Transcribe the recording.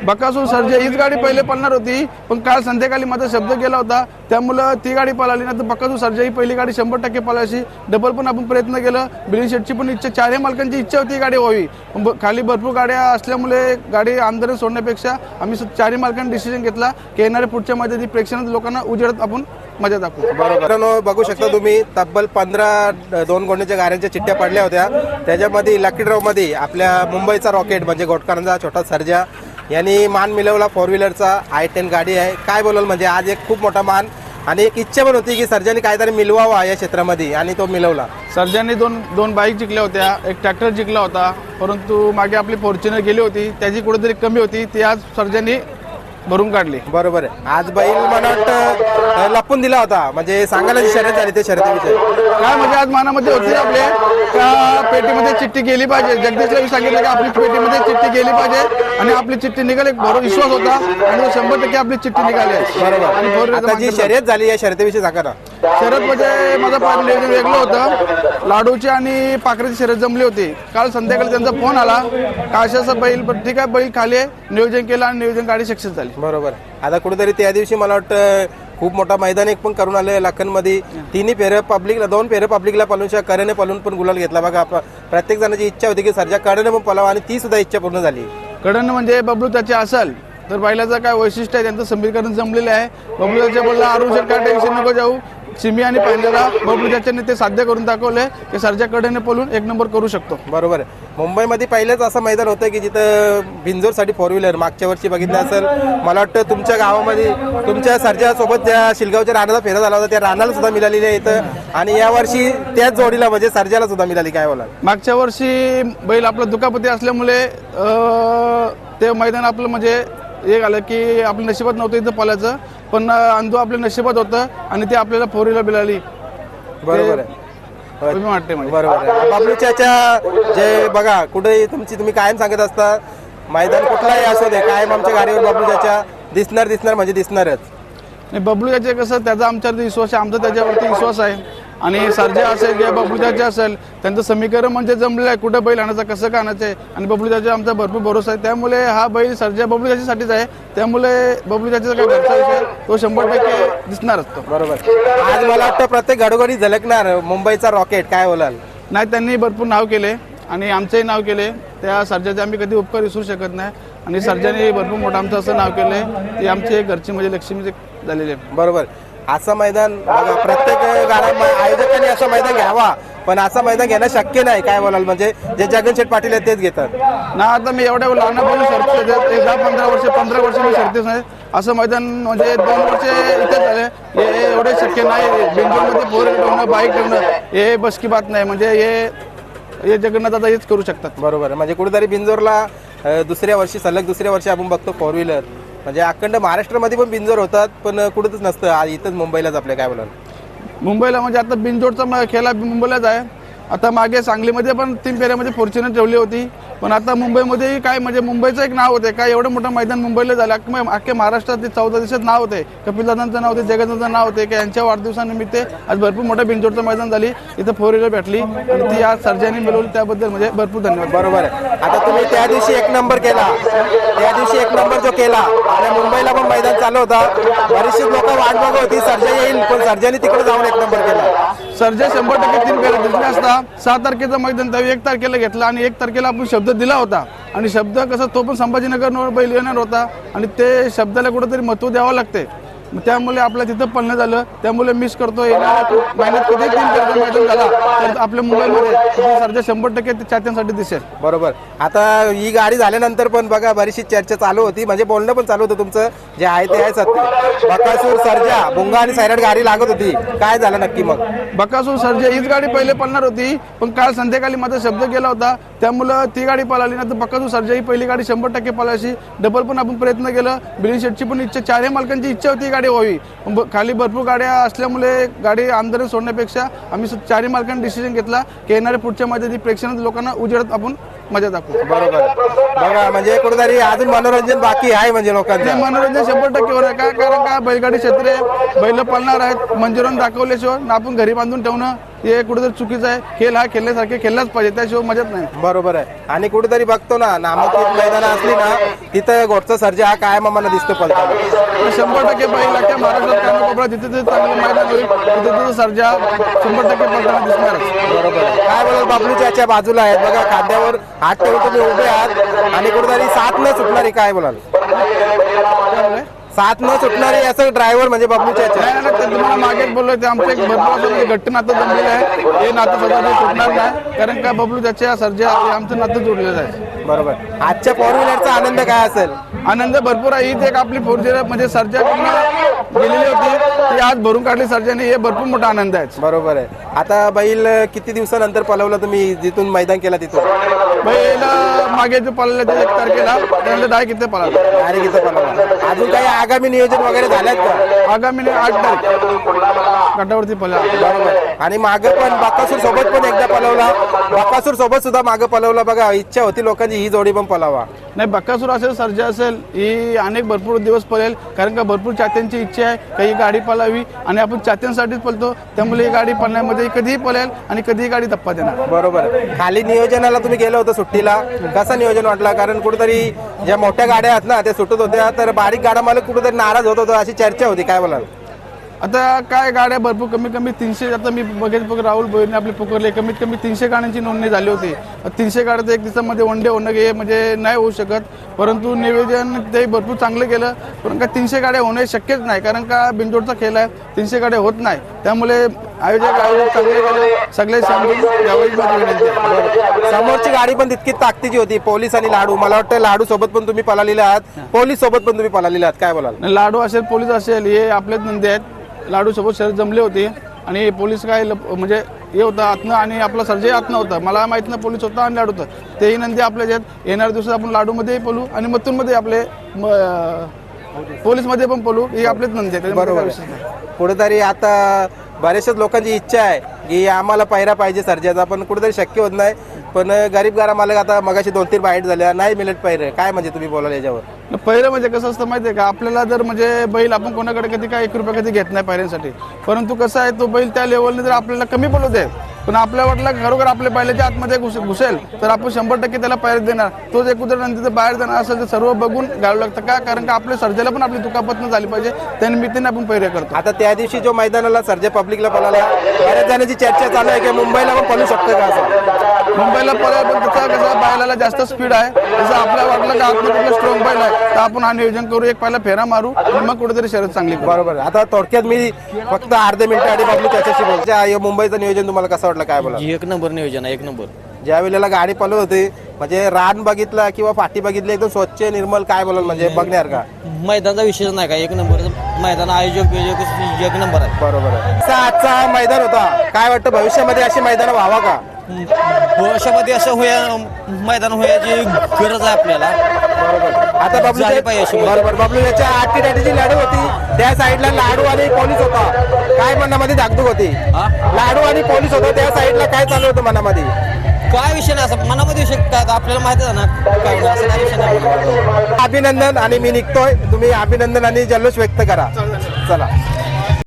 बकासूर सर्जा हीच गाडी पहिले पळणार होती, पण काल संध्याकाळी माझा शब्द गेला होता, त्यामुळं ती गाडी पळाली ना. तर बकासूर सर्जा ही पहिली गाडी 100% पळायची. डबल पण आपण प्रयत्न केलं. बिलिंग शेटची पण इच्छा, चारही मालकांची इच्छा होती गाडी व्हावी, पण खाली भरपूर गाड्या असल्यामुळे गाडी आंदोलन सोडण्यापेक्षा आम्ही चारही मालकांनी डिसिजन घेतला की येणाऱ्या पुढच्या मध्ये प्रेक्षणात लोकांना उजेडत आपण मजा दाखवू. बरोबर. बघू शकता तुम्ही तब्बल 15 दोन गोंड्याच्या गाड्यांच्या चिठ्ठ्या पडल्या होत्या. त्याच्यामध्ये लकी ड्रॉ मध्ये आपल्या मुंबईचा रॉकेट म्हणजे घोटकरांचा छोटा सर्जा यांनी मान मिळवला. 4 व्हीलरचा i10 गाडी आहे. काय बोलाल, म्हणजे आज एक खूप मोठा मान आणि एक इच्छा पण होती की सर्जाने काहीतरी मिळवावा या क्षेत्रामध्ये आणि तो मिळवला. सर्जाने दोन बाईक जिंकल्या होत्या, एक ट्रॅक्टर जिंकला होता, परंतु मागे आपली फॉर्च्युनर गेली होती, त्याची कुठेतरी कमी होती, ती आज सर्जाने भरून काढली. बरोबर आहे. आज बैल मला वाटतं लपून दिला होता, म्हणजे सांगायला शर्यत झाली ते शर्यतीविषयी काय म्हणजे आज मनामध्ये होती आपले का पेटीमध्ये चिठ्ठी गेली पाहिजे. जगदीशला सांगितलं की आपली पेटीमध्ये चिठ्ठी गेली पाहिजे आणि आपली चिठ्ठी निघाली. एक भरून विश्वास होता आणि 100% आपली चिठ्ठी निघाली. बरोबर. आता जी शर्यत झाली या शर्यतीविषयी सांगा ना. शर्यत म्हणजे माझं नियोजन वेगळं होतं. लाडूची आणि पाखरेची शर्यत जमली होती. काल संध्याकाळी त्यांचा फोन आला का अशा बैल, ठीक आहे बैल खाली आहे, नियोजन केलं आणि नियोजन गाडी सक्सेस झाली. बरोबर. आता कुठेतरी त्या दिवशी मला वाटतं खूप मोठा मैदान एक पण करून आले लाखनमध्ये. 3 फेरे पब्लिकला, 2 फेरे पब्लिकला पळून करेने पळून पण गुलाल घेतला. बघा प्रत्येक जणांची इच्छा होती की सर्जा कडेने पण पळावा आणि ती सुद्धा इच्छा पूर्ण झाली. कडन म्हणजे बबलू त्याचे असेल तर बैलाचं काय वैशिष्ट्य आहे, त्यांचं समीकरण जमलेलं आहे. बबलू त्याच्या बोलला अरुण शेट काय टेन्शन नको जाऊ, सिमी आणि पांढरा बबलू त्याच्याने ते साध्य करून दाखवले की सर्जा कडेने पळून 1 नंबर करू शकतो. बरोबर. मुंबईमध्ये पहिलेच असं मैदान होतं की जिथं बिंजोरसाठी 4 व्हीलर मागच्या वर्षी बघितलं असेल. मला वाटतं तुमच्या गावामध्ये तुमच्या सर्जासोबत ज्या शिलगावच्या रानाला फेरा झाला होता त्या रानाला सुद्धा मिळालेली आहे इथं, आणि यावर्षी त्याच जोडीला म्हणजे सर्जाला सुद्धा मिळाली. काय बोला. मागच्या वर्षी बैल आपला दुखापती असल्यामुळे ते मैदान आपलं म्हणजे एक आलं की आपल्या नशिबात नव्हतं इथं पळायचं, पण अंधू आपल्या नशिबात होतं आणि ते आपल्याला 4 व्हीलर मिळाली. बरोबर आहे. वाटते बरोबर आहे. बाबलूच्या जे बघा कुठे तुम्ही कायम सांगत असता मैदान कुठलाही असू दे, कायम आमच्या गाडीवर बाबलूच्या दिसणार म्हणजे दिसणारच. नाही, बबलू याचे कसं त्याचा आमच्यावरती विश्वास आहे, आमचा त्याच्यावरती विश्वास आहे. आणि सर्जा असेल किंवा बबलूजाचे असेल त्यांचं समीकरण म्हणजे जमलेलं आहे, कुठं बैल आणायचं कसं का आणायचं आहे, आणि बबलूजाचे आमचा भरपूर भरोसा आहे. त्यामुळे हा बैल सर्जा बबलूजाच्यासाठीच आहे, त्यामुळे बबलूजाचा काय घरचा विषय तो 100% दिसणारच तो. बरोबर. आज मला वाटतं प्रत्येक घडोघडी झलकणार मुंबईचा रॉकेट. काय बोलाल. नाही, त्यांनी भरपूर नाव केले आणि आमचंही नाव केले. त्या सर्जाचे आम्ही कधी उपकार विसरू शकत नाही आणि सर्जाने भरपूर मोठं आमचं असं नाव केलंय. ती आमची घरची म्हणजे लक्ष्मी झालेली आहे. बरोबर. असं मैदान बघा प्रत्येक आयोजकांनी असं मैदान घ्यावा, पण असं मैदान घेणं शक्य नाही. काय बोलाल, म्हणजे जे जगन शेठ पाटील आहेत तेच घेतात ना. आता मी एवढ्या लहानपणी शर्ती 15 वर्ष मी शर्तीच नाही. असं मैदान म्हणजे 2 वर्ष इथेच झाले, हे एवढे शक्य नाही. बिंजोरमध्ये 4 व्हीलर ठेवणं, बाईक ठेवणं हे बस की बात नाही. म्हणजे हे जगन्नाथ दादा हेच करू शकतात. बरोबर. म्हणजे कुठेतरी बिंजोरला दुसऱ्या वर्षी आपण बघतो 4 व्हीलर, म्हणजे अखंड महाराष्ट्रामध्ये पण बिंजोर होतात, पण कुठंच नसतं. इथंच मुंबईलाच आपल्या. काय बोलाल. मुंबईला म्हणजे आता बिंजोडचा खेळा मुंबईलाच आहे. आता मागे सांगलीमध्ये पण 3 फेऱ्यामध्ये फॉर्च्युनर ठेवली होती, पण आता मुंबईमध्येही काय म्हणजे मुंबईचं एक नाव होते. काय एवढं मोठं मैदान मुंबईला झालं, अख्ख्या महाराष्ट्रात 14 दिवसात नाव होते. कपिलदादांचं नाव होते, जगन्नाथांचं नाव होते की यांच्या वाढदिवसानिमित्त आज भरपूर मोठं बिंजोडचं मैदान झाली. इथं 4 व्हीलर भेटली आणि ती आज सर्जाने मिळवली, त्याबद्दल म्हणजे भरपूर धन्यवाद. बरोबर आहे. आता तुम्ही त्या दिवशी 1 नंबर केला, त्या दिवशी 1 नंबर जो केला आणि मुंबईला पण मैदान चालू होता, बरीचशी लोक वाट बघत होती सर्जा येईल, पण सर्जाने तिकडे जाऊन 1 नंबर केला. सर्जा 100% 3 फेऱ्या दिसले असता. 6 तारखेचं मैदान त्यावेळी 1 तारखेला घेतला आणि 1 तारखेला आपण शब्द दिला होता, आणि शब्द कसा तो पण संभाजीनगरवर बैल येणार होता आणि ते शब्दाला कुठेतरी महत्त्व द्यावं लागते. त्यामुळे आपलं तिथं पळणं झालं, त्यामुळे मिस करतो. येणाऱ्या महिन्यात कधी 3 फेऱ्याचा मैदान झाला तर आपल्या मुंबईमध्ये सर्जा 100% चाहत्यांसाठी दिसेल. बरोबर. आता ही गाडी झाल्यानंतर पण बघा बरीचशी चर्चा चालू होती, म्हणजे बोलणं पण चालू होतं तुमचं जे आहे ते आहे सत्य. बकासूर सर्जा भुंगा आणि सैराट गाडी लागत होती, काय झालं नक्की मग. बकासूर सर्जा हीच गाडी पहिले पळणार होती, पण काल संध्याकाळी माझा शब्द गेला होता, त्यामुळं ती गाडी पळाली ना. तर बकासूर सर्जा ही पहिली गाडी 100% पळायची. डबल पण आपण प्रयत्न केलं. बिलिंग शेटची पण इच्छा, चारही मालकांची इच्छा होती गाडी व्हावी, खाली भरपूर गाड्या असल्यामुळे गाडी आंदोलन सोडण्यापेक्षा आम्ही चारही मालकांनी डिसिजन घेतला की येणाऱ्या पुढच्या मध्ये प्रेक्षणात लोकांना उजेडत आपण मजा दाखवू. बरोबर. बघा म्हणजे कुठेतरी अजून मनोरंजन बाकी आहे, म्हणजे लोकांचं मनोरंजन 100% होणार. काय कारण का बैलगाडी क्षेत्र बैल पळणार आहेत, मंजुरान दाखवल्याशिवाय आपण घरी बांधून ठेवणं हे कुठेतरी चुकीचं आहे. खेळ हा खेळण्यासारखे खेळलाच पाहिजे, त्याशिवाय मजाच नाही. बरोबर आहे. आणि कुठेतरी बघतो ना नामांकित मैदानं असली ना तिथं घोटचा सर्जा हा कायम आम्हाला दिसतो पळताना. 100% बैल अख्ख्या महाराष्ट्रात कानाकोपऱ्यात जिथे जिथे चांगलं मैदान होईल तिथे तिथे सर्जा 100% पळताना दिसणारच. बरोबर आहे. काय बोलाल, बाबलूच्या बाजूला आहेत बघा, खांद्यावर हात ठेवून तुम्ही उभे आहात आणि कुठेतरी साथ न सुटणारी, काय बोलाल, साथ न सुटणारी असं ड्रायव्हर म्हणजे बाबलूच्या नाही नाही, ते तुम्हाला मागेच बोललोय, ते आमचं एक भरपूर असं म्हणजे घट्ट नातं जमलेलं आहे. हे नातं सगळं सुटणार नाही, कारण का बबलू त्याच्या सर्जा हे आमचं नातं जोडलेलं आहे. बरोबर. आजच्या फोर व्हीलरचा आनंद काय असेल? आनंद भरपूर आहे. हीच एक आपली 4 व्हीलर म्हणजे सर्जा गेलेली होती ती आज भरून काढली सर्जाने, हे भरपूर मोठा आनंद आहे. बरोबर आहे. आता बैल किती दिवसानंतर पळवला तुम्ही, जिथून मैदान केला तिथून? बैल मागे जो पळाला ते 1 तारखेला त्यानंतर डाय किती पळाला, अरे किती पळवला. अजून काही आगामी नियोजन वगैरे झाल्यात का? आगामी 8 तारीख गटावरती पळाला. बरोबर. आणि मागे पण बकासूर सोबत पण एकदा पळवला, बकासूर सोबत सुद्धा मागे पळवला बघा. इच्छा होती लोकांची ही जोडी पण पळावा. नाही, बकासूर असेल सर्जा असेल ही अनेक भरपूर दिवस पळेल, कारण का भरपूर चाहत्यांची इच्छा आहे काही गाडी पळावी आणि आपण चाहत्यांसाठीच पळतो, त्यामुळे ही गाडी पळण्यामध्ये कधीही पळेल आणि कधीही गाडी धप्पा देणार. बरोबर. खाली नियोजनाला तुम्ही गेलो होतो सुट्टीला, कसं नियोजन वाटला? कारण कुठेतरी ज्या मोठ्या गाड्या आहेत ना त्या सुटत होत्या, तर बारीक गाड्या मालक कुठेतरी नाराज होत होता अशी चर्चा होती, काय बोलाल? आता काय गाड्या भरपूर कमी कमी 300, आता मी बघितलं राहुल भोईरने आपले पुकारले, कमीत कमी 300 गाड्यांची नोंदणी झाली होती. 300 गाड्याचं एक दिवसामध्ये वन डे होणं हे म्हणजे नाही होऊ शकत, परंतु नियोजन ते भरपूर चांगलं केलं. पण का 300 गाड्या होणे शक्यच नाही, कारण का बिनजोडचा खेळ आहे, 300 गाड्या होत नाही. त्यामुळे आयोजक चांगले केले, सगळे समजून यावेळी. समोरची गाडी पण तितकी ताकदीची होती, पोलीस आणि लाडू. मला वाटतं लाडू सोबत पण तुम्ही पळालेले आहात, पोलीस सोबत पण तुम्ही पळालेले आहात, काय बोलाल? लाडू असेल पोलीस असेल हे आपलेच नंदी आहेत. लाडू सोबत शर्यत जमले होते आणि पोलीस काय म्हणजे हे होतं आतनं आणि आपला सर्जय आतनं होता, मला माहित नाही पोलीस होता आणि लाडू होतं, तेही नंदी आपल्या आहेत. येणाऱ्या दिवसात आपण लाडूमध्ये पळू आणि मथुरमध्ये आपले पोलीसमध्ये पण पळू, हे आपलेच नंदी आहेत. बरोबर. कुठेतरी आता बऱ्याचशाच लोकांची इच्छा आहे की आम्हाला पायरा पाहिजे सर्जाचा, पण कुठेतरी शक्य होत नाही. पण गरीब गारा मालक आता मगाशी 2-3 बाईट झाल्या, नाही मिळत पायरे, काय म्हणजे तुम्ही बोलाल याच्यावर? पहिलं म्हणजे कसं असतं माहिती आहे का, आपल्याला जर म्हणजे बैल आपण कोणाकडे कधी काय 1 रुपया कधी घेत नाही पायऱ्यांसाठी, परंतु कसं आहे तो बैल त्या लेवलने जर आपल्याला कमी पळू दे, पण आपल्या वाटलं खरोखर आपल्या बैलाच्या आतमध्ये घुसेल तर आपण 100% त्याला पायऱ्या देणार. तो जर कुठं तिथे बाहेर जाणार असेल तर सर्व बघून घालू लागतं का, कारण का आपल्या सर्जाला पण आपली दुखापत न झाली पाहिजे, त्या निमित्ताने आपण पायऱ्या करतो. आता त्या दिवशी जो मैदानाला सर्जा पब्लिकला पळाला, बऱ्याच जणांची चर्चा चालू आहे की मुंबईला पण पळू शकतं का असं? मुंबईला पळायला पण त्याचा कसं बैलाला जास्त स्पीड आहे, जसं आपल्याला वाटलं का आपलं कुठलं स्ट्रॉंग बैल आहे तर आपण हा नियोजन करू, एक पहिला फेरा मारू आणि मग कुठेतरी शर्यत चांगली करू. बरोबर. आता थोडक्यात मी फक्त अर्धे मिनिटं आणि बाबली त्याच्याशी बोलतो. मुंबईचं नियोजन तुम्हाला कसं वाटलं, काय बोला? 1 नंबर नियोजन आहे, 1 नंबर. ज्या वेळेला गाडी पळत होती म्हणजे रान बघितला किंवा फाटी बघितली एकदम स्वच्छ निर्मल, काय बोलाल म्हणजे बघण्यार का? मैदानाचा विषयच नाही का, 1 नंबर मैदान, आयोजक 1 नंबर आहे. बरोबर आहे. आजचा मैदान होता, काय वाटतं भविष्यामध्ये अशी मैदान व्हावा का? भविष्यामध्ये असं मैदान होण्याची गरज आहे आपल्याला. बरोबर. आता बबलू झाली पाहिजे अशी मैदान. बरोबर. बबलू याच्या आठीची लाडू होती, त्या साईडला लाडू आणि पोलीस होता, काय मनामध्ये धाकधूक होती? लाडू आणि पोलीस होता त्या साईडला, काय चालू होतं मनामध्ये? काय विषय नाही, असं मनामध्ये विषय काय आपल्याला माहिती आहे ना, काय नाही, असं काय विषय नाही. अभिनंदन. आणि मी निघतोय, तुम्ही अभिनंदन आणि जल्लोष व्यक्त करा. चला.